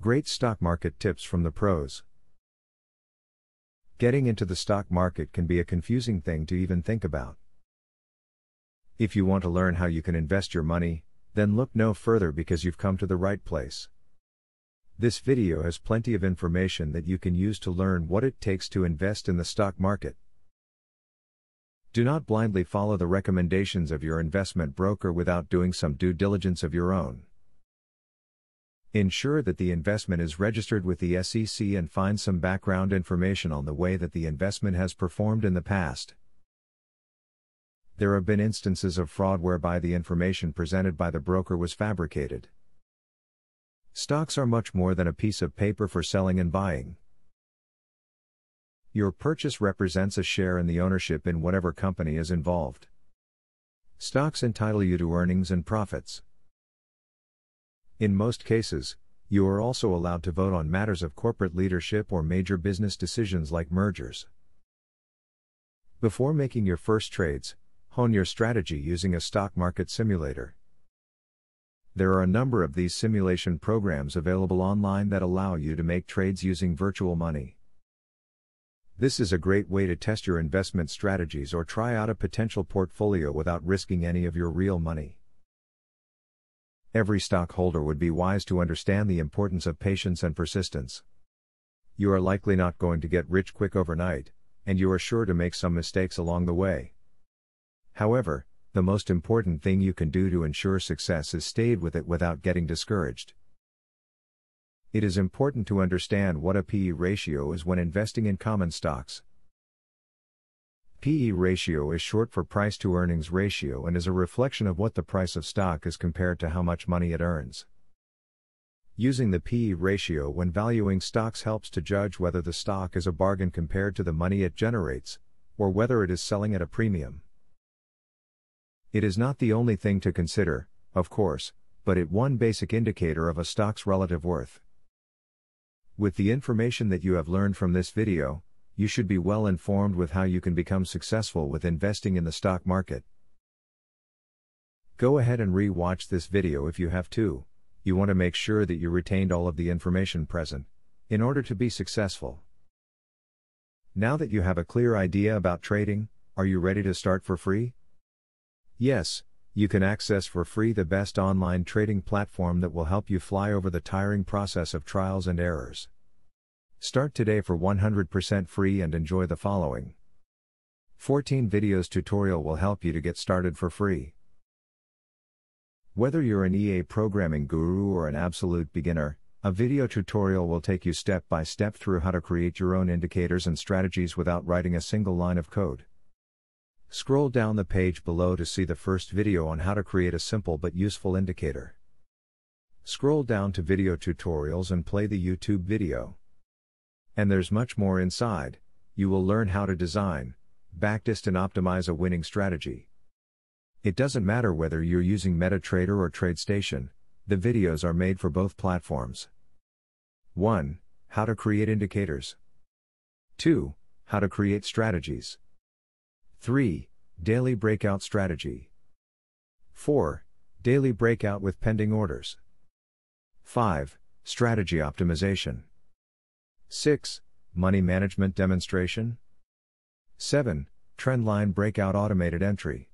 Great stock market tips from the pros. Getting into the stock market can be a confusing thing to even think about. If you want to learn how you can invest your money, then look no further because you've come to the right place. This video has plenty of information that you can use to learn what it takes to invest in the stock market. Do not blindly follow the recommendations of your investment broker without doing some due diligence of your own. Ensure that the investment is registered with the SEC and find some background information on the way that the investment has performed in the past. There have been instances of fraud whereby the information presented by the broker was fabricated. Stocks are much more than a piece of paper for selling and buying. Your purchase represents a share in the ownership in whatever company is involved. Stocks entitle you to earnings and profits. In most cases, you are also allowed to vote on matters of corporate leadership or major business decisions like mergers. Before making your first trades, hone your strategy using a stock market simulator. There are a number of these simulation programs available online that allow you to make trades using virtual money. This is a great way to test your investment strategies or try out a potential portfolio without risking any of your real money. Every stockholder would be wise to understand the importance of patience and persistence. You are likely not going to get rich quick overnight, and you are sure to make some mistakes along the way. However, the most important thing you can do to ensure success is stay with it without getting discouraged. It is important to understand what a P/E ratio is when investing in common stocks. P/E ratio is short for price to earnings ratio and is a reflection of what the price of stock is compared to how much money it earns. Using the P/E ratio when valuing stocks helps to judge whether the stock is a bargain compared to the money it generates, or whether it is selling at a premium. It is not the only thing to consider, of course, but it one basic indicator of a stock's relative worth. With the information that you have learned from this video, you should be well informed with how you can become successful with investing in the stock market. Go ahead and re-watch this video if you have to. You want to make sure that you retained all of the information present, in order to be successful. Now that you have a clear idea about trading, are you ready to start for free? Yes, you can access for free the best online trading platform that will help you fly over the tiring process of trials and errors. Start today for 100% free and enjoy the following 14 videos tutorial will help you to get started for free. Whether you're an EA programming guru or an absolute beginner, a video tutorial will take you step by step through how to create your own indicators and strategies without writing a single line of code. Scroll down the page below to see the first video on how to create a simple but useful indicator. Scroll down to video tutorials and play the YouTube video. And there's much more inside. You will learn how to design, backtest and optimize a winning strategy. It doesn't matter whether you're using MetaTrader or TradeStation, the videos are made for both platforms. 1. How to create indicators. 2. How to create strategies. 3. Daily breakout strategy. 4. Daily breakout with pending orders. 5. Strategy optimization. 6. Money management demonstration. 7. Trendline breakout automated entry.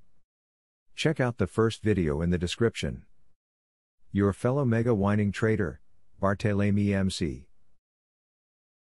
Check out the first video in the description. Your fellow mega winning trader, Barthélemy MC.